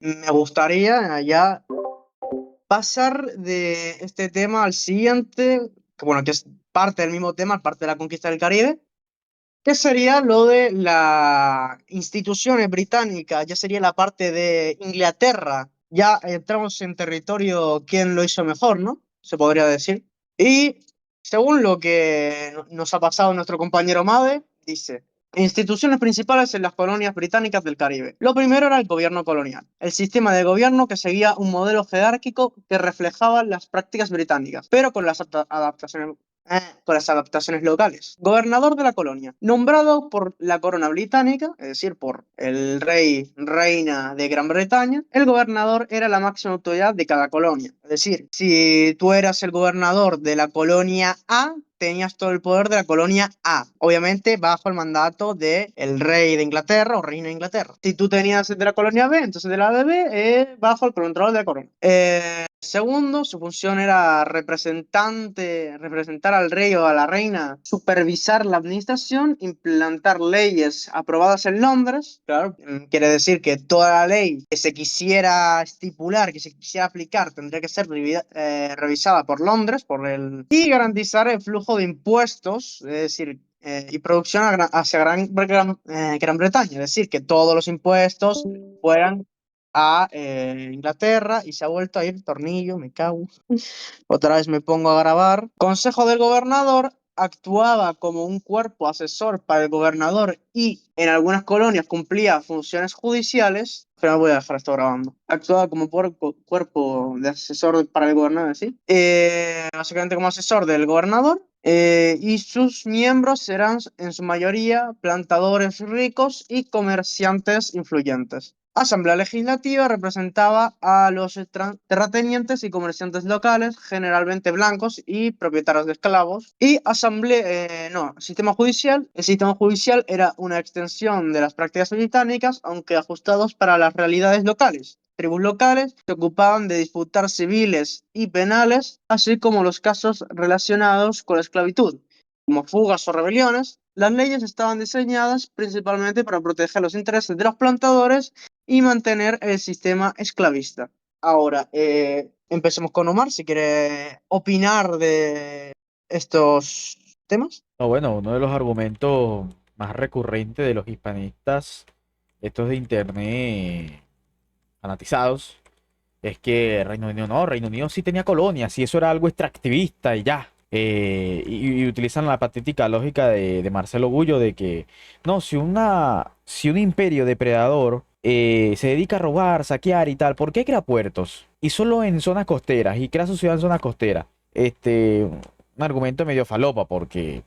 me gustaría ya pasar de este tema al siguiente, que bueno, que es parte del mismo tema, parte de la conquista del Caribe, que sería lo de las instituciones británicas, ya sería la parte de Inglaterra. Ya entramos en territorio quién lo hizo mejor, ¿no? Se podría decir. Y según lo que nos ha pasado nuestro compañero Made, dice, instituciones principales en las colonias británicas del Caribe. Lo primero era el gobierno colonial, el sistema de gobierno que seguía un modelo jerárquico que reflejaba las prácticas británicas, pero con las adaptaciones locales. Gobernador de la colonia, nombrado por la corona británica, es decir, por el rey, reina de Gran Bretaña, el gobernador era la máxima autoridad de cada colonia. Es decir, si tú eras el gobernador de la colonia A, tenías todo el poder de la colonia A, obviamente bajo el mandato del rey de Inglaterra o reina de Inglaterra. Si tú tenías de la colonia B, entonces de la de B, bajo el control de la corona. Segundo, su función era representar al rey o a la reina, supervisar la administración, implantar leyes aprobadas en Londres. Claro, quiere decir que toda la ley que se quisiera estipular, que se quisiera aplicar, tendría que ser revisada por Londres, y garantizar el flujo de impuestos, es decir, y producción hacia Gran Bretaña, es decir, que todos los impuestos fueran a Inglaterra y se ha vuelto a ir tornillo, me cago. Otra vez me pongo a grabar. Consejo del Gobernador actuaba como un cuerpo asesor para el gobernador y en algunas colonias cumplía funciones judiciales. Pero voy a dejar esto grabando. Actuaba como cuerpo de asesor para el gobernador, ¿sí? Básicamente como asesor del gobernador. Y sus miembros eran en su mayoría plantadores ricos y comerciantes influyentes. Asamblea Legislativa representaba a los terratenientes y comerciantes locales, generalmente blancos y propietarios de esclavos. Y sistema judicial. El sistema judicial era una extensión de las prácticas británicas, aunque ajustados para las realidades locales. Tribus locales se ocupaban de disputar civiles y penales, así como los casos relacionados con la esclavitud, como fugas o rebeliones. Las leyes estaban diseñadas principalmente para proteger los intereses de los plantadores y mantener el sistema esclavista. Ahora, empecemos con Omar, si quiere opinar de estos temas. No, bueno, uno de los argumentos más recurrentes de los hispanistas, estos de internet fanatizados, es que Reino Unido no, Reino Unido sí tenía colonias y eso era algo extractivista y ya. Y utilizan la patética lógica de Marcelo Bullo de que, no, si un imperio depredador se dedica a robar, saquear y tal, ¿por qué crea puertos? Y solo en zonas costeras, y crea su ciudad en zonas costeras. Un argumento medio falopa, porque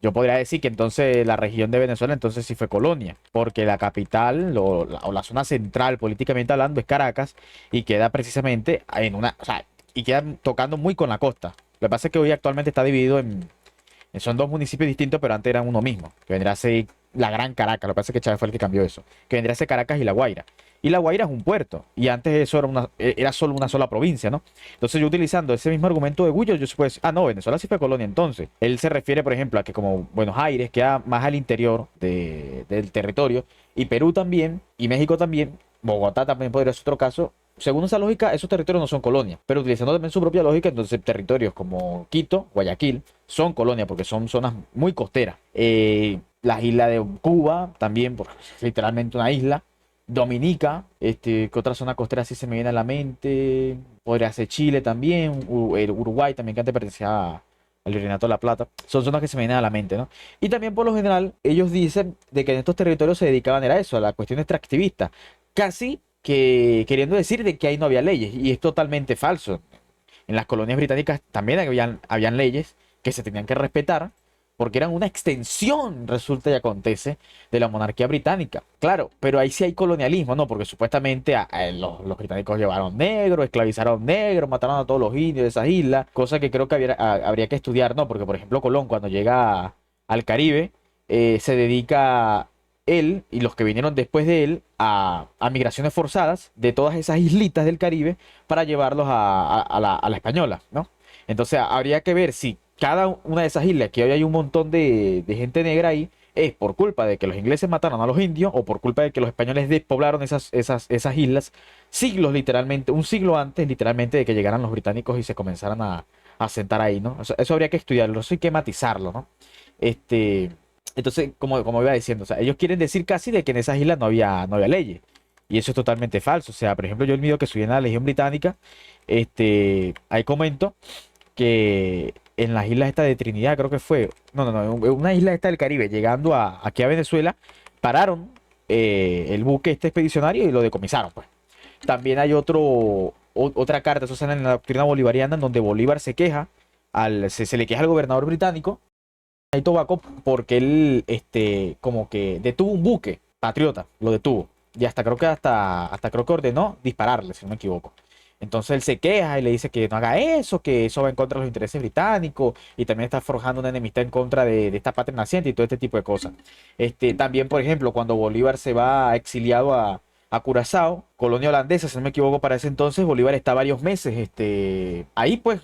yo podría decir que entonces la región de Venezuela entonces sí fue colonia, porque la capital o la zona central políticamente hablando es Caracas y queda precisamente en una, o sea, y queda tocando muy con la costa. Lo que pasa es que hoy actualmente está dividido son dos municipios distintos, pero antes eran uno mismo, que vendría a ser la Gran Caracas. Lo que pasa es que Chávez fue el que cambió eso, que vendría a ser Caracas y La Guaira. Y La Guaira es un puerto, y antes eso era solo una sola provincia, ¿no? Entonces yo utilizando ese mismo argumento de Gullo, yo se puedo decir, ah, no, Venezuela sí fue colonia entonces. Él se refiere, por ejemplo, a que como Buenos Aires queda más al interior del territorio, y Perú también, y México también, Bogotá también podría ser otro caso. Según esa lógica, esos territorios no son colonia, pero utilizando también su propia lógica, entonces territorios como Quito, Guayaquil, son colonia porque son zonas muy costeras. Las islas de Cuba también, porque es literalmente una isla. Dominica, ¿qué otra zona costera sí se me viene a la mente? Podría ser Chile también, el Uruguay también, que antes pertenecía al Virreinato de la Plata. Son zonas que se me vienen a la mente, ¿no? Y también por lo general, ellos dicen de que en estos territorios se dedicaban era eso, a la cuestión extractivista. Casi que queriendo decir de que ahí no había leyes, y es totalmente falso. En las colonias británicas también habían leyes que se tenían que respetar porque eran una extensión, resulta y acontece, de la monarquía británica. Claro, pero ahí sí hay colonialismo, ¿no? Porque supuestamente los británicos llevaron negros, esclavizaron negros, mataron a todos los indios de esas islas, cosa que creo que habría que estudiar, ¿no? Porque, por ejemplo, Colón, cuando llega al Caribe, se dedica él y los que vinieron después de él a migraciones forzadas de todas esas islitas del Caribe para llevarlos a la española, ¿no? Entonces habría que ver si cada una de esas islas, que hoy hay un montón de gente negra ahí, es por culpa de que los ingleses mataron a los indios o por culpa de que los españoles despoblaron esas islas siglos literalmente, un siglo antes literalmente de que llegaran los británicos y se comenzaran a asentar ahí, ¿no? Eso habría que estudiarlo, eso hay que matizarlo, ¿no? Este, entonces, como iba diciendo, o sea, ellos quieren decir casi de que en esas islas no había leyes. Y eso es totalmente falso. O sea, por ejemplo, yo el video que subí en la Legión Británica, ahí comento que en las islas esta de Trinidad, creo que fue, no, una isla esta del Caribe, llegando aquí a Venezuela, pararon el buque este expedicionario y lo decomisaron, pues. También hay otra carta, eso sale en la doctrina bolivariana, en donde Bolívar se queja, se le queja al gobernador británico y Tobaco porque él, como que detuvo un buque patriota, lo detuvo. Y hasta creo que ordenó dispararle, si no me equivoco. Entonces él se queja y le dice que no haga eso, que eso va en contra de los intereses británicos y también está forjando una enemistad en contra de esta patria naciente y todo este tipo de cosas. También, por ejemplo, cuando Bolívar se va exiliado a Curazao, colonia holandesa, si no me equivoco, para ese entonces, Bolívar está varios meses, ahí pues,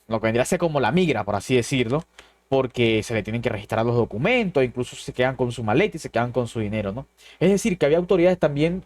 lo que vendría a ser como la migra, por así decirlo, porque se le tienen que registrar los documentos, incluso se quedan con su maleta y se quedan con su dinero, ¿no? Es decir, que había autoridades también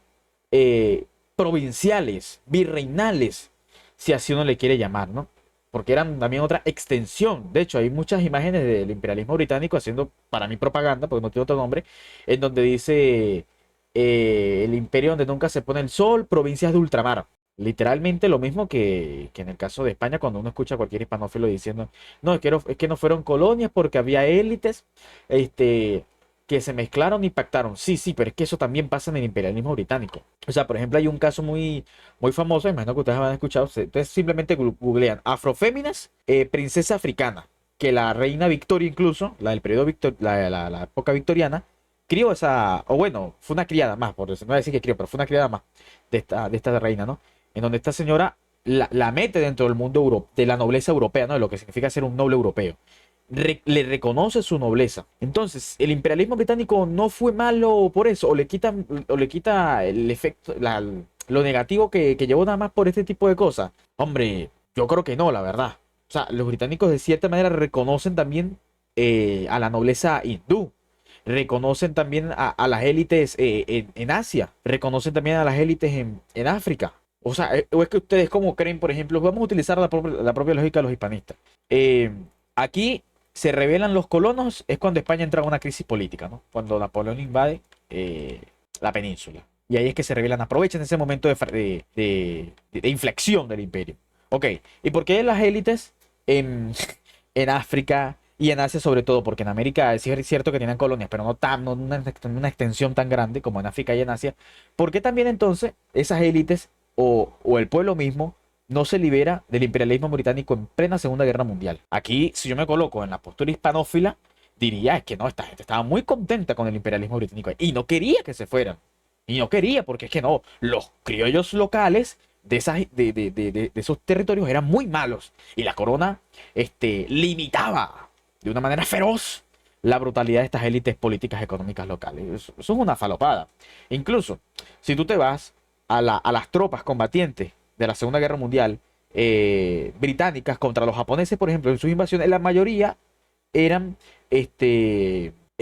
provinciales, virreinales, si así uno le quiere llamar, ¿no? Porque eran también otra extensión. De hecho, hay muchas imágenes del imperialismo británico haciendo, para mí, propaganda, porque no tiene otro nombre, en donde dice el imperio donde nunca se pone el sol, provincias de ultramar. Literalmente lo mismo que en el caso de España, cuando uno escucha a cualquier hispanófilo diciendo, no, es que no fueron colonias porque había élites, que se mezclaron y pactaron. Sí, sí, pero es que eso también pasa en el imperialismo británico. O sea, por ejemplo, hay un caso muy, muy famoso, imagino que ustedes habrán escuchado. Ustedes simplemente googlean afroféminas, princesa africana, que la reina Victoria, incluso, la del periodo la época victoriana, crió o bueno, fue una criada más, por eso no voy a decir que crió, pero fue una criada más de esta reina, ¿no? En donde esta señora la mete dentro del mundo de la nobleza europea, ¿no? De lo que significa ser un noble europeo. Le reconoce su nobleza. Entonces, el imperialismo británico no fue malo por eso, o le quita el efecto, lo negativo que llevó nada más por este tipo de cosas. Hombre, yo creo que no, la verdad. O sea, los británicos de cierta manera reconocen también a la nobleza hindú. Reconocen también a las élites en Asia. Reconocen también a las élites en África. O sea, o es que ustedes como creen, por ejemplo, vamos a utilizar la propia lógica de los hispanistas. Aquí se rebelan los colonos, es cuando España entra en una crisis política, ¿no? Cuando Napoleón invade la península. Y ahí es que se rebelan, aprovechan ese momento de inflexión del imperio. Ok, ¿y por qué las élites en, en África y en Asia sobre todo? Porque en América es cierto que tenían colonias, pero no una extensión tan grande como en África y en Asia. ¿Por qué también entonces esas élites o el pueblo mismo no se libera del imperialismo británico en plena Segunda Guerra Mundial? Aquí, si yo me coloco en la postura hispanófila, diría es que no, esta gente estaba muy contenta con el imperialismo británico y no quería que se fueran. Y no quería, porque es que no, los criollos locales de esos territorios eran muy malos. Y la corona limitaba de una manera feroz la brutalidad de estas élites políticas económicas locales. Eso es una falopada. Incluso, si tú te vas a las tropas combatientes de la Segunda Guerra Mundial británicas contra los japoneses, por ejemplo, en sus invasiones, la mayoría eran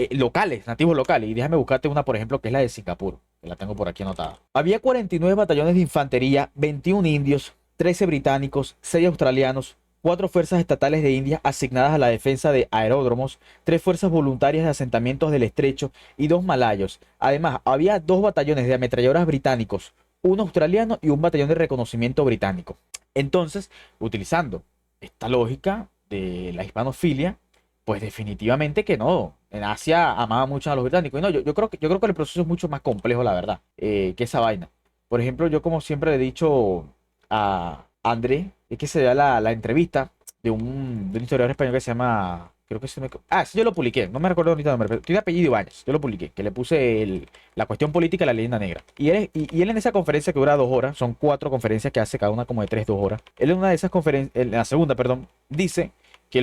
locales, nativos locales. Y déjame buscarte una, por ejemplo, que es la de Singapur, que la tengo por aquí anotada. Había 49 batallones de infantería, 21 indios, 13 británicos, 6 australianos, 4 fuerzas estatales de India asignadas a la defensa de aeródromos, 3 fuerzas voluntarias de asentamientos del estrecho y 2 malayos. Además, había 2 batallones de ametralladoras británicos, un australiano y un batallón de reconocimiento británico. Entonces, utilizando esta lógica de la hispanofilia, pues definitivamente que no. En Asia amaba mucho a los británicos. Y no, yo creo que el proceso es mucho más complejo, la verdad, que esa vaina. Por ejemplo, yo como siempre le he dicho a André, es que se da la entrevista de un historiador español que se llama, creo que sí, yo lo publiqué, no me recuerdo ahorita el nombre, pero tiene apellido Ibáñez, yo lo publiqué, que le puse la cuestión política de la leyenda negra. Y él en esa conferencia que dura 2 horas, son 4 conferencias que hace cada una como de 3, 2 horas. Él en una de esas conferencias, en la segunda, perdón, dice que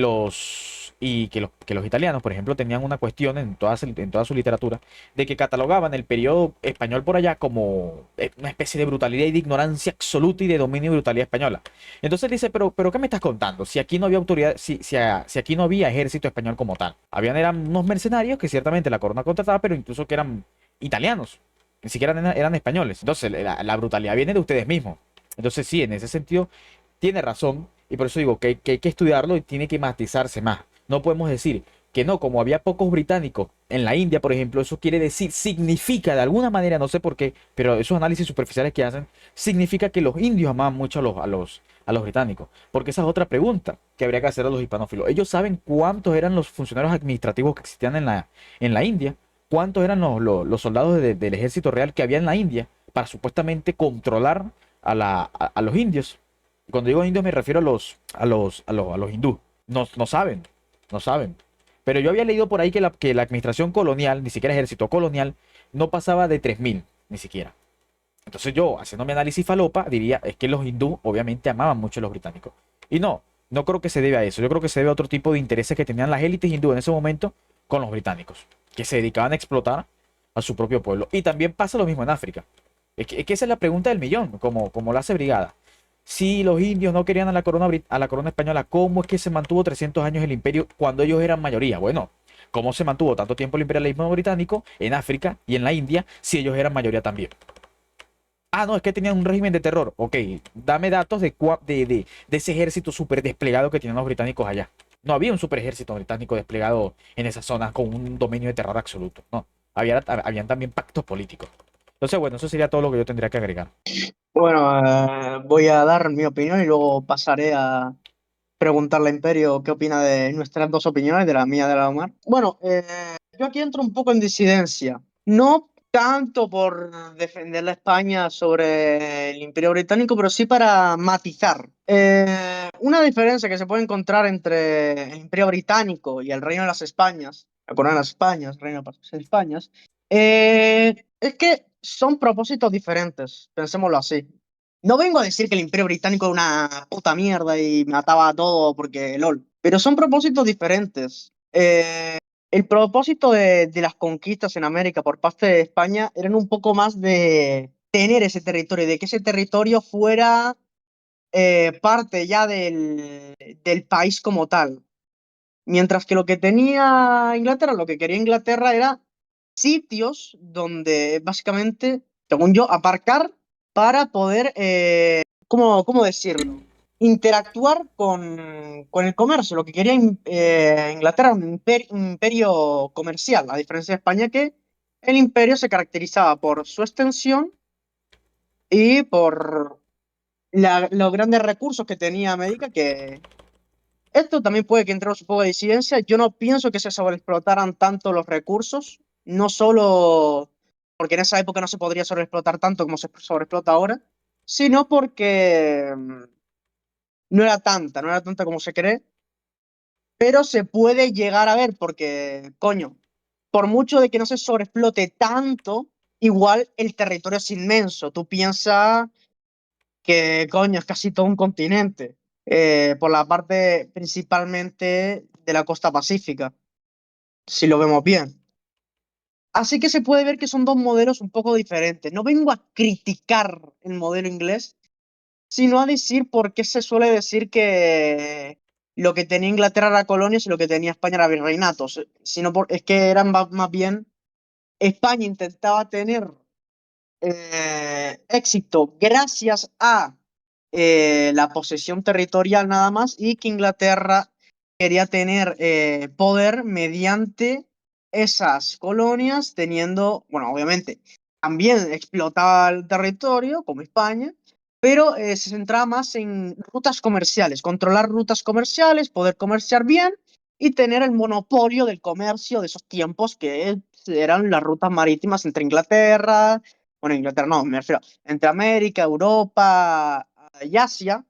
y que los italianos, por ejemplo, tenían una cuestión en toda su literatura de que catalogaban el periodo español por allá como una especie de brutalidad y de ignorancia absoluta y de dominio y brutalidad española. Entonces dice, pero ¿qué me estás contando? Si aquí no había autoridad, si aquí no había ejército español como tal. Eran unos mercenarios que ciertamente la corona contrataba, pero incluso que eran italianos, ni siquiera eran españoles. Entonces la brutalidad viene de ustedes mismos. Entonces sí, en ese sentido tiene razón y por eso digo que hay que estudiarlo y tiene que matizarse más. No podemos decir que no, como había pocos británicos en la India, por ejemplo, eso quiere decir, significa de alguna manera, no sé por qué, pero esos análisis superficiales que hacen, significa que los indios amaban mucho a los británicos. Porque esa es otra pregunta que habría que hacer a los hispanófilos. Ellos saben cuántos eran los funcionarios administrativos que existían en la India, cuántos eran los soldados del ejército real que había en la India para supuestamente controlar a los indios. Y cuando digo indios me refiero a los hindúes. No, no saben, no saben. Pero yo había leído por ahí que la administración colonial, ni siquiera ejército colonial, no pasaba de 3000 ni siquiera. Entonces yo, haciendo mi análisis falopa, diría, es que los hindúes obviamente amaban mucho a los británicos. Y no, no creo que se debe a eso. Yo creo que se debe a otro tipo de intereses que tenían las élites hindúes en ese momento con los británicos, que se dedicaban a explotar a su propio pueblo. Y también pasa lo mismo en África. Es que esa es la pregunta del millón, como lo hace Brigada. Si los indios no querían a a la corona española, ¿cómo es que se mantuvo 300 años el imperio cuando ellos eran mayoría? Bueno, ¿cómo se mantuvo tanto tiempo el imperialismo británico en África y en la India si ellos eran mayoría también? Ah, no, es que tenían un régimen de terror. Ok, dame datos de ese ejército súper desplegado que tenían los británicos allá. No había un super ejército británico desplegado en esas zonas con un dominio de terror absoluto. No, habían también pactos políticos. Entonces, bueno, eso sería todo lo que yo tendría que agregar. Bueno, voy a dar mi opinión y luego pasaré a preguntarle a Imperio qué opina de nuestras dos opiniones, de la mía y de la de Omar. Bueno, yo aquí entro un poco en disidencia. No tanto por defender a España sobre el Imperio Británico, pero sí para matizar. Una diferencia que se puede encontrar entre el Imperio Británico y el Reino de las Españas, la Corona de las Españas, Reino de las Españas, es que son propósitos diferentes, pensémoslo así. No vengo a decir que el Imperio Británico era una puta mierda y mataba a todo porque LOL, pero son propósitos diferentes. El propósito de las conquistas en América por parte de España eran un poco más de tener ese territorio, de que ese territorio fuera parte ya del país como tal. Mientras que lo que tenía Inglaterra, lo que quería Inglaterra era sitios donde básicamente, según yo, aparcar para poder, ¿cómo decirlo? Interactuar con el comercio. Lo que quería Inglaterra era un imperio comercial, a diferencia de España, que el imperio se caracterizaba por su extensión y por los grandes recursos que tenía América, que esto también puede que entre un poco de disidencia. Yo no pienso que se sobreexplotaran tanto los recursos, no solo porque en esa época no se podría sobreexplotar tanto como se sobreexplota ahora, sino porque no era tanta como se cree, pero se puede llegar a ver porque, coño, por mucho de que no se sobreexplote tanto, igual el territorio es inmenso. Tú piensas que, coño, es casi todo un continente, por la parte principalmente de la costa pacífica, si lo vemos bien. Así que se puede ver que son dos modelos un poco diferentes. No vengo a criticar el modelo inglés, sino a decir por qué se suele decir que lo que tenía Inglaterra era colonias y lo que tenía España era virreinatos. Es que eran más bien, España intentaba tener éxito gracias a la posesión territorial nada más y que Inglaterra quería tener poder mediante esas colonias, teniendo, bueno, obviamente, también explotaba el territorio como España, pero se centraba más en rutas comerciales, controlar rutas comerciales, poder comerciar bien y tener el monopolio del comercio de esos tiempos que eran las rutas marítimas entre Inglaterra, bueno, Inglaterra no, me refiero entre América, Europa y Asia,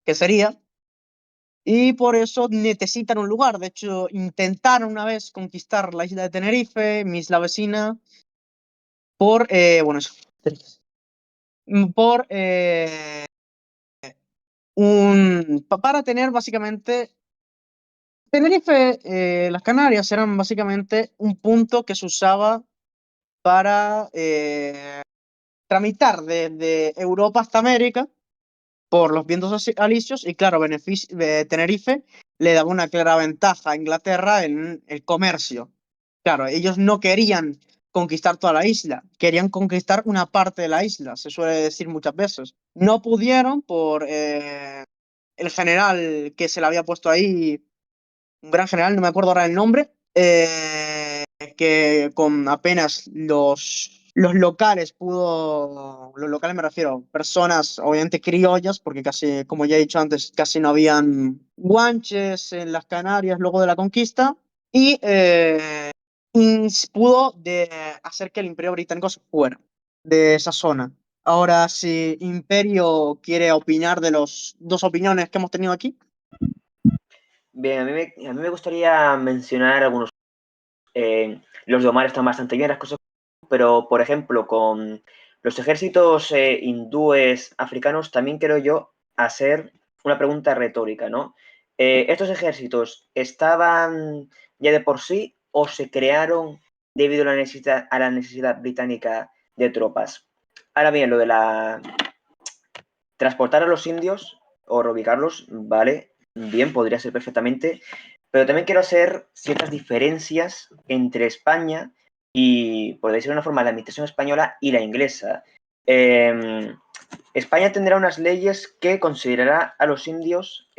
que sería, y por eso necesitan un lugar. De hecho, intentaron una vez conquistar la isla de Tenerife, mi isla vecina, bueno, eso, por para tener básicamente Tenerife, las Canarias eran básicamente un punto que se usaba para tramitar desde Europa hasta América por los vientos alisios y claro, Tenerife le daba una clara ventaja a Inglaterra en el comercio. Claro, ellos no querían conquistar toda la isla, querían conquistar una parte de la isla, se suele decir muchas veces. No pudieron por el general que se le había puesto ahí, un gran general, no me acuerdo ahora el nombre, que con apenas los locales los locales me refiero, personas obviamente criollas, porque casi, como ya he dicho antes, casi no habían guanches en las Canarias luego de la conquista, y pudo hacer que el Imperio Británico se fuera de esa zona. Ahora, si Imperio quiere opinar de las dos opiniones que hemos tenido aquí. Bien, a mí me gustaría mencionar algunos. Los de Omar están bastante bien, las cosas, pero por ejemplo, con los ejércitos hindúes africanos, también quiero yo hacer una pregunta retórica, ¿no? ¿Estos ejércitos estaban ya de por sí o se crearon debido a la necesidad británica de tropas? Ahora bien, lo de transportar a los indios o reubicarlos, vale, bien, podría ser perfectamente, pero también quiero hacer ciertas diferencias entre España y, por decirlo de una forma, la administración española y la inglesa. España tendrá unas leyes que considerará a los indios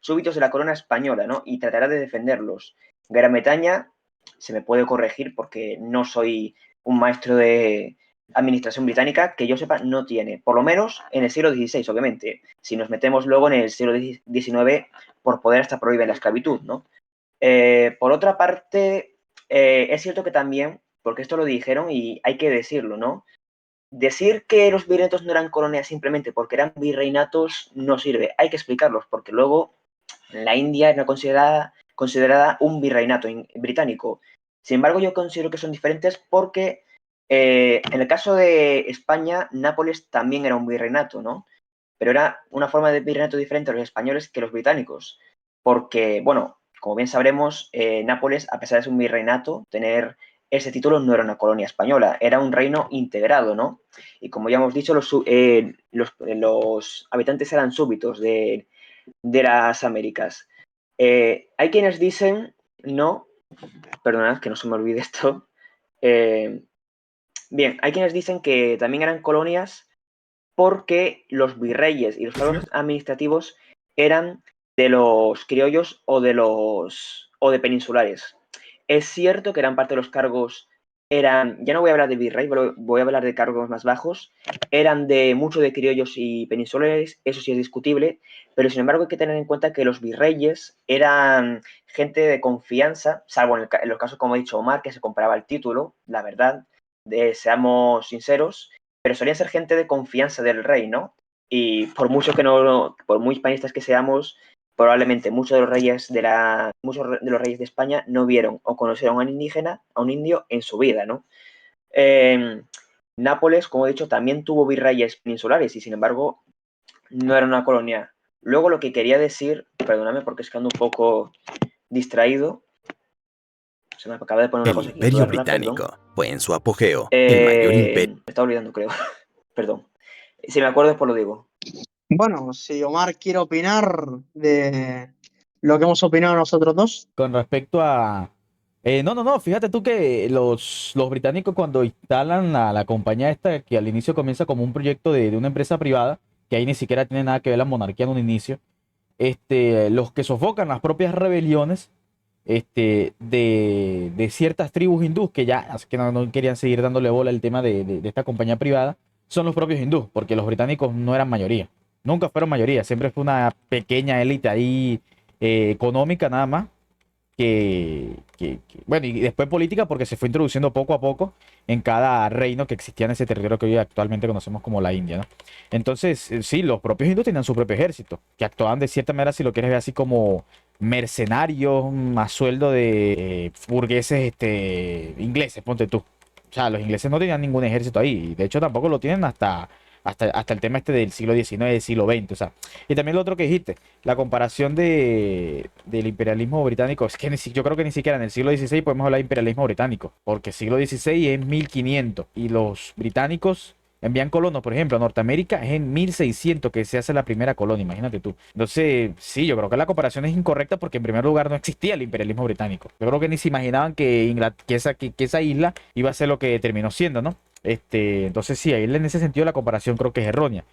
súbditos de la corona española, ¿no? Y tratará de defenderlos. Gran Bretaña, se me puede corregir porque no soy un maestro de administración británica, que yo sepa, no tiene, por lo menos en el siglo XVI, obviamente. Si nos metemos luego en el siglo XIX, por poder hasta prohíbe la esclavitud, ¿no? Por otra parte, es cierto que también, porque esto lo dijeron y hay que decirlo, ¿no? Decir que los virreinatos no eran colonias simplemente porque eran virreinatos no sirve. Hay que explicarlos, porque luego la India era considerada un virreinato británico. Sin embargo, yo considero que son diferentes porque en el caso de España, Nápoles también era un virreinato, ¿no? Pero era una forma de virreinato diferente a los españoles que los británicos. Porque, bueno, como bien sabremos, Nápoles, a pesar de ser un virreinato, tener ese título no era una colonia española, era un reino integrado, ¿no? Y como ya hemos dicho, los habitantes eran súbditos de las Américas. Hay quienes dicen, no, perdonad que no se me olvide esto. Bien, hay quienes dicen que también eran colonias porque los virreyes y los cargos administrativos eran de los criollos o de peninsulares. Es cierto que gran parte de los cargos eran, ya no voy a hablar de virrey, voy a hablar de cargos más bajos, eran de mucho de criollos y peninsulares, eso sí es discutible, pero sin embargo hay que tener en cuenta que los virreyes eran gente de confianza, salvo en los casos, como he dicho, Omar, que se compraba el título, la verdad, seamos sinceros, pero solían ser gente de confianza del rey, ¿no? Y por mucho que no, por muy hispanistas que seamos, probablemente muchos de los reyes de España no vieron o conocieron a un indígena, a un indio en su vida, ¿no? Nápoles, como he dicho, también tuvo virreyes peninsulares y sin embargo no era una colonia. Luego lo que quería decir, perdóname porque es que ando un poco distraído, se me acaba de poner una El cosa aquí, Imperio voy a arreglar, perdón. Británico fue en su apogeo el mayor imperio. Me estaba olvidando, creo. Perdón. Si me acuerdo, después lo digo. Bueno, si Omar quiere opinar de lo que hemos opinado nosotros dos. Con respecto a... no, fíjate tú que los británicos cuando instalan la compañía esta, que al inicio comienza como un proyecto de una empresa privada, que ahí ni siquiera tiene nada que ver la monarquía en un inicio, los que sofocan las propias rebeliones de ciertas tribus hindús que ya que no querían seguir dándole bola al tema de esta compañía privada, son los propios hindús, porque los británicos no eran mayoría, nunca fueron mayoría, siempre fue una pequeña élite ahí económica nada más, bueno, y después política porque se fue introduciendo poco a poco en cada reino que existía en ese territorio que hoy actualmente conocemos como la India, ¿no? Entonces, sí, los propios hindúes tenían su propio ejército, que actuaban de cierta manera, si lo quieres ver así, como mercenarios a sueldo de burgueses ingleses, ponte tú. O sea, los ingleses no tenían ningún ejército ahí, y de hecho tampoco lo tienen hasta hasta el tema este del siglo XIX, del siglo XX, o sea. Y también lo otro que dijiste, la comparación del imperialismo británico, es que yo creo que ni siquiera en el siglo XVI podemos hablar de imperialismo británico, porque el siglo XVI es 1500 y los británicos envían colonos, por ejemplo, a Norteamérica es en 1600 que se hace la primera colonia, imagínate tú. Entonces, sí, yo creo que la comparación es incorrecta porque en primer lugar no existía el imperialismo británico. Yo creo que ni se imaginaban que esa isla iba a ser lo que terminó siendo, ¿no? Entonces sí, ahí en ese sentido la comparación creo que es errónea.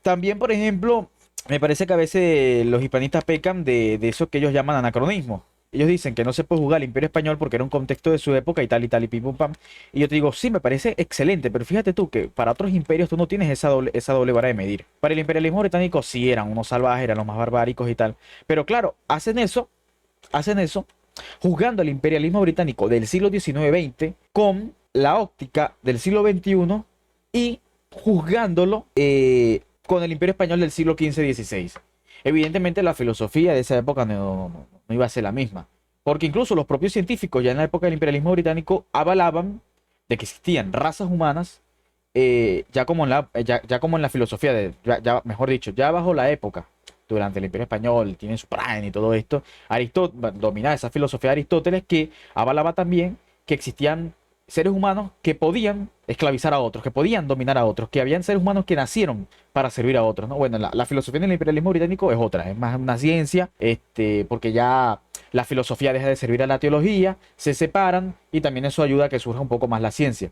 También, por ejemplo, me parece que a veces los hispanistas pecan de eso que ellos llaman anacronismo. Ellos dicen que no se puede jugar al Imperio Español porque era un contexto de su época y tal, y pim pum pam. Y yo te digo, sí, me parece excelente, pero fíjate tú que para otros imperios tú no tienes esa doble vara de medir. Para el imperialismo británico sí eran unos salvajes, eran los más barbáricos y tal. Pero claro, hacen eso juzgando al imperialismo británico del siglo XIX-XX con la óptica del siglo XXI y juzgándolo con el imperio español del siglo XV-XVI. Evidentemente la filosofía de esa época no iba a ser la misma, porque incluso los propios científicos ya en la época del imperialismo británico avalaban de que existían razas humanas ya como en la filosofía, mejor dicho, ya bajo la época, durante el Imperio Español, tienen su prime y todo esto, dominaba esa filosofía de Aristóteles que avalaba también que existían seres humanos que podían esclavizar a otros, que podían dominar a otros, que habían seres humanos que nacieron para servir a otros, ¿no? Bueno, la filosofía del imperialismo británico es otra, es más una ciencia, porque ya la filosofía deja de servir a la teología, se separan y también eso ayuda a que surja un poco más la ciencia.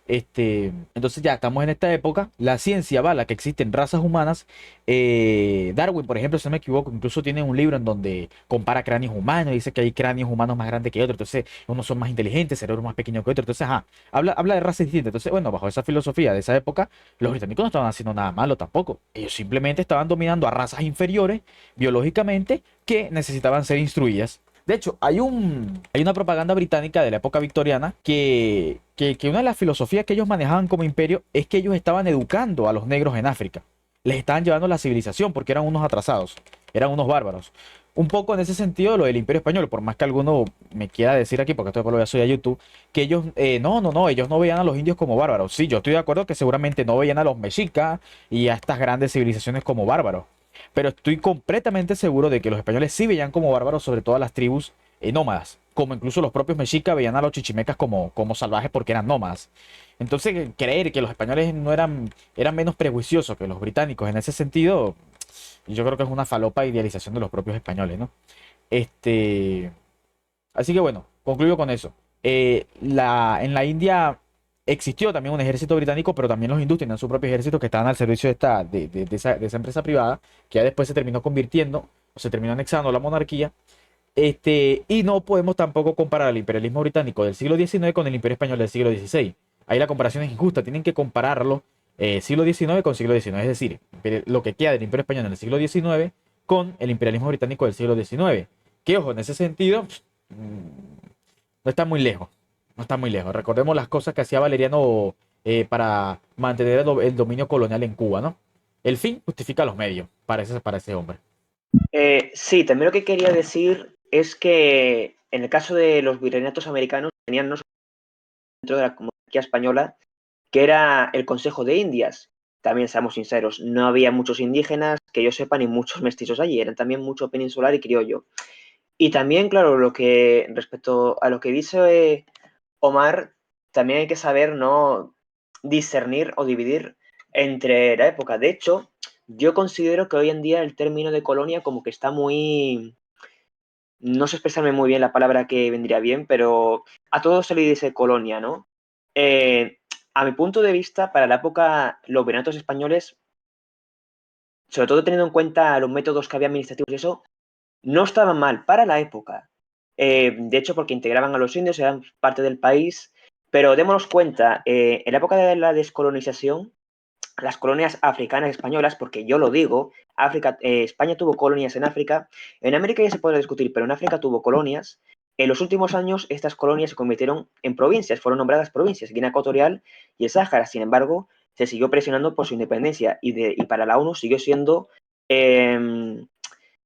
Entonces ya estamos en esta época, la ciencia avala que existen razas humanas. Darwin, por ejemplo, si no me equivoco, incluso tiene un libro en donde compara cráneos humanos, dice que hay cráneos humanos más grandes que otros, entonces unos son más inteligentes, cerebros más pequeños que otros, entonces, habla de razas distintas. Entonces, bueno, bajo esa filosofía de esa época, los británicos no estaban haciendo nada malo tampoco. Ellos simplemente estaban dominando a razas inferiores biológicamente que necesitaban ser instruidas. De hecho, hay una propaganda británica de la época victoriana que una de las filosofías que ellos manejaban como imperio es que ellos estaban educando a los negros en África. Les estaban llevando la civilización porque eran unos atrasados, eran unos bárbaros. Un poco en ese sentido lo del Imperio Español, por más que alguno me quiera decir aquí, porque esto lo voy a subir a YouTube, que ellos, no, ellos no veían a los indios como bárbaros. Sí, yo estoy de acuerdo que seguramente no veían a los mexicas y a estas grandes civilizaciones como bárbaros. Pero estoy completamente seguro de que los españoles sí veían como bárbaros sobre todas las tribus nómadas, como incluso los propios mexicas veían a los chichimecas como salvajes porque eran nómadas. Entonces, creer que los españoles no eran menos prejuiciosos que los británicos en ese sentido, yo creo que es una falopa idealización de los propios españoles, ¿no? Este, Así que bueno, concluyo con eso. En la India existió también un ejército británico, pero también los hindúes tenían su propio ejército que estaban al servicio de esa empresa privada, que ya después se terminó convirtiendo o se terminó anexando a la monarquía. Y no podemos tampoco comparar el imperialismo británico del siglo XIX con el imperio español del siglo XVI. Ahí la comparación es injusta, tienen que compararlo siglo XIX con siglo XIX, es decir, lo que queda del imperio español en el siglo XIX con el imperialismo británico del siglo XIX. Que ojo, en ese sentido, no está muy lejos, no está muy lejos. Recordemos las cosas que hacía Valeriano para mantener el dominio colonial en Cuba, ¿no? El fin justifica los medios para ese hombre. Sí, también lo que quería decir es que en el caso de los virreinatos americanos tenían no solo dentro de la monarquía española, que era el Consejo de Indias. También seamos sinceros, no había muchos indígenas que yo sepa ni muchos mestizos allí, eran también mucho peninsular y criollo. Y también, claro, respecto a lo que dice Omar, también hay que saber no discernir o dividir entre la época. De hecho, yo considero que hoy en día el término de colonia como que está muy... No sé expresarme muy bien la palabra que vendría bien, pero a todo se le dice colonia, ¿no? A mi punto de vista, para la época, los virreinatos españoles, sobre todo teniendo en cuenta los métodos que había administrativos y eso, no estaban mal para la época. De hecho, porque integraban a los indios, eran parte del país, pero démonos cuenta, en la época de la descolonización, las colonias africanas españolas, porque yo lo digo, España tuvo colonias en África, en América ya se puede discutir, pero en África tuvo colonias. En los últimos años, estas colonias se convirtieron en provincias, fueron nombradas provincias, Guinea Ecuatorial y el Sáhara. Sin embargo, se siguió presionando por su independencia y para la ONU siguió siendo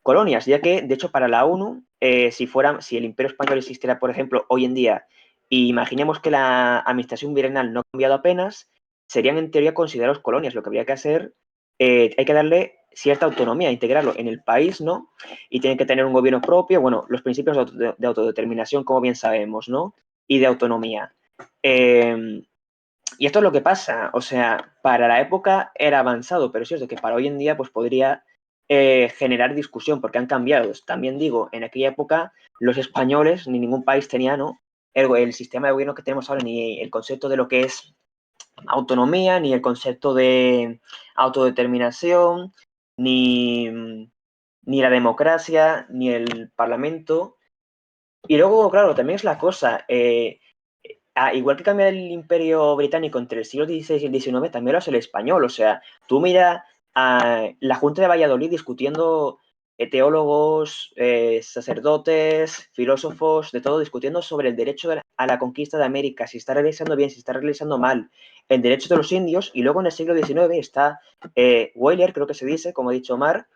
colonias, ya que, de hecho, para la ONU, si el Imperio Español existiera, por ejemplo, hoy en día, y imaginemos que la administración virreinal no ha cambiado apenas, serían en teoría considerados colonias. Lo que habría que hacer, hay que darle cierta autonomía, integrarlo en el país, ¿no? Y tienen que tener un gobierno propio, bueno, los principios de autodeterminación, como bien sabemos, ¿no? Y de autonomía. Y esto es lo que pasa, o sea, para la época era avanzado, pero sí es de que para hoy en día pues podría generar discusión, porque han cambiado. También digo, en aquella época los españoles, ni ningún país tenía, ¿no? El sistema de gobierno que tenemos ahora, ni el concepto de lo que es autonomía, ni el concepto de autodeterminación, ni la democracia, ni el parlamento. Y luego, claro, también es la cosa, igual que cambia el imperio británico entre el siglo XVI y el XIX, también lo hace el español. O sea, tú mira a la Junta de Valladolid discutiendo, teólogos, sacerdotes, filósofos, de todo, discutiendo sobre el derecho a la conquista de América, si está realizando bien, si está realizando mal, el derecho de los indios. Y luego en el siglo XIX está Weyler, creo que se dice, como ha dicho Omar,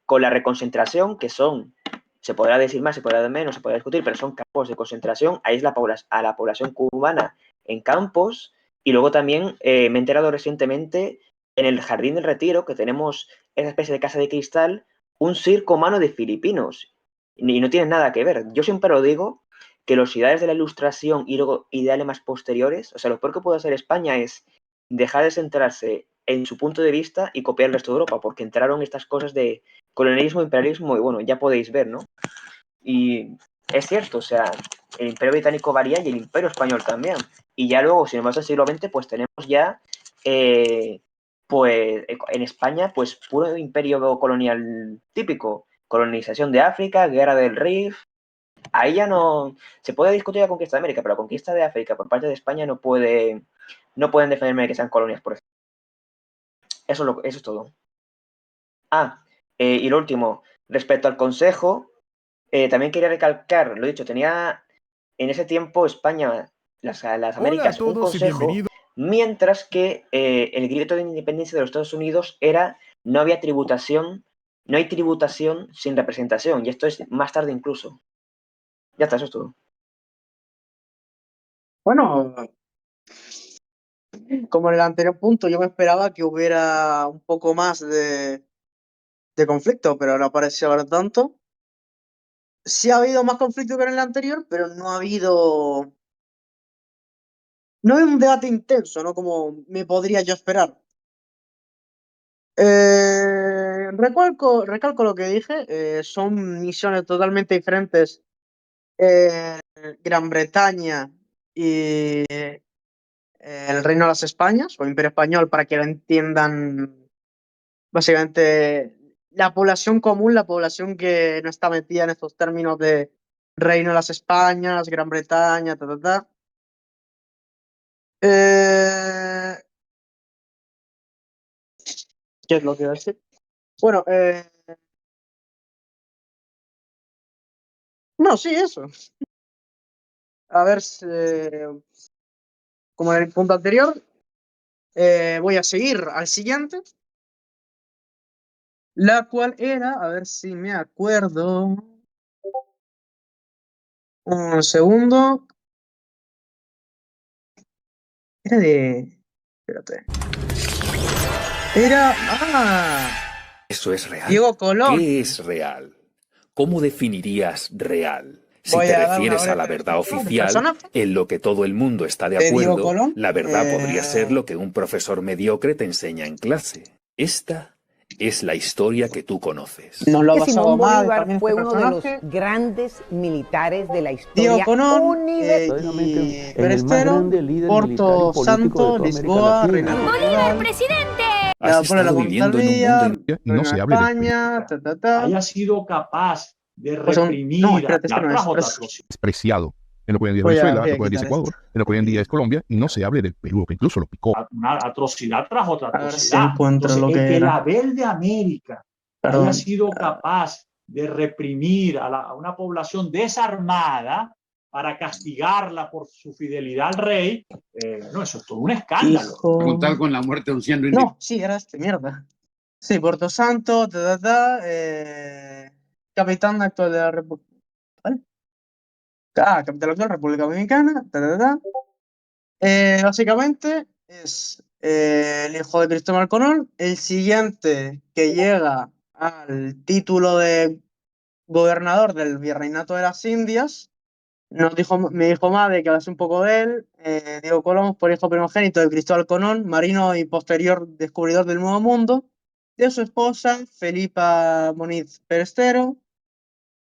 con la reconcentración, que son, se podrá decir más, se podrá decir menos, se podrá discutir, pero son campos de concentración. Ahí es a la población cubana en campos. Y luego también me he enterado recientemente en el Jardín del Retiro, que tenemos esa especie de casa de cristal, un circo humano de filipinos. Y no tienen nada que ver. Yo siempre lo digo, que los ideales de la Ilustración y luego ideales más posteriores, o sea, lo peor que puede hacer España es dejar de centrarse en su punto de vista y copiar el resto de Europa, porque entraron estas cosas de colonialismo, imperialismo, y bueno, ya podéis ver, ¿no? Y es cierto, o sea, el imperio británico varía y el imperio español también. Y ya luego, si nos vamos al siglo XX, pues tenemos ya, pues en España, pues puro imperio colonial típico. Colonización de África, guerra del Rif. Ahí ya no se puede discutir la conquista de América, pero la conquista de África por parte de España no pueden defenderme de que sean colonias, por ejemplo. Eso es todo. Y lo último, respecto al Consejo, también quería recalcar, lo dicho, tenía en ese tiempo España, las Américas, un consejo, mientras que el grito de independencia de los Estados Unidos era no hay tributación sin representación, y esto es más tarde incluso. Ya está, eso es todo. Bueno, como en el anterior punto, yo me esperaba que hubiera un poco más de conflicto, pero no pareció haber tanto. Sí ha habido más conflicto que en el anterior, pero no ha habido... No hay un debate intenso, ¿no? Como me podría yo esperar. Recalco lo que dije, son misiones totalmente diferentes. Gran Bretaña y el Reino de las Españas, o Imperio Español, para que lo entiendan básicamente la población común, la población que no está metida en estos términos de Reino de las Españas, Gran Bretaña, ta, ta, ta. ¿Qué es lo que iba a decir? Bueno, no, sí, eso. A ver, como en el punto anterior, voy a seguir al siguiente, la cual era, a ver si me acuerdo, un segundo, era de, espérate, era, ¿Eso es real? Diego Colón. ¿Qué es real? ¿Cómo definirías real? Si Voy te a dar una refieres a la breve verdad descripción del oficial, personaje en lo que todo el mundo está de de Diego acuerdo, Colón. la verdad podría ser lo que un profesor mediocre te enseña en clase. Esta es la historia que tú conoces. Nos lo ha Que pasado Simón mal Bolívar también fue este uno de los personaje. grandes militares de la Diego historia Colón universal. y Berestero, Porto Santo, Lisboa, Reina de Portugal. ¡Presidente! Ya Has pone la estado punta al viviendo en un día, mundo y no Reina se de hable del España, ta, ta, ta. haya sido capaz de Pues no, reprimir espérate, este no es. otra atrocidad. despreciado en lo que hoy en día es Voy Venezuela, a lo que hoy en día es quitar Ecuador, en lo que hoy en día es Colombia, y no se hable del Perú, que incluso lo picó. Una atrocidad tras otra A ver si atrocidad. encuentro Entonces, lo el que que era. la Bel de América haya Perdón. sido capaz de reprimir a una población desarmada para castigarla por su fidelidad al rey, no, eso es todo un escándalo. Hijo... Contar con la muerte anunciando en No, sí, era este, mierda. Sí, Porto Santo, ta, ta, ta, capitán actual de la República. ¿Vale? Capitán actual de la República Dominicana, ta, ta, ta. Básicamente es el hijo de Cristóbal Colón. El siguiente que llega al título de gobernador del Virreinato de las Indias, me dijo madre que hablase un poco de él. Diego Colón fue hijo primogénito de Cristóbal Colón, marino y posterior descubridor del Nuevo Mundo, de su esposa Felipa Moniz Perestero,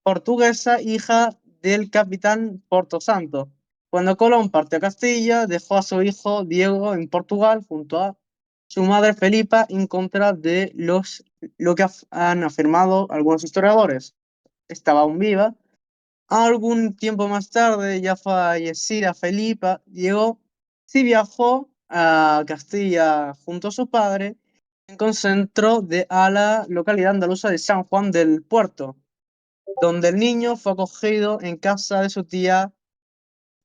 portuguesa, hija del capitán Porto Santo. Cuando Colón partió a Castilla, dejó a su hijo Diego en Portugal junto a su madre Felipa, en contra de lo que han afirmado algunos historiadores. Estaba aún viva. Algún tiempo más tarde, ya fallecida Felipa, Diego sí viajó a Castilla junto a su padre, en concentró a la localidad andaluza de San Juan del Puerto, donde el niño fue acogido en casa de su tía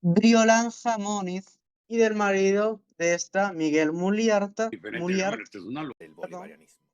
Briolanja Moniz y del marido de esta, Miguel Muliarta, Diferente, hermano, esto es una del bolivarianismo.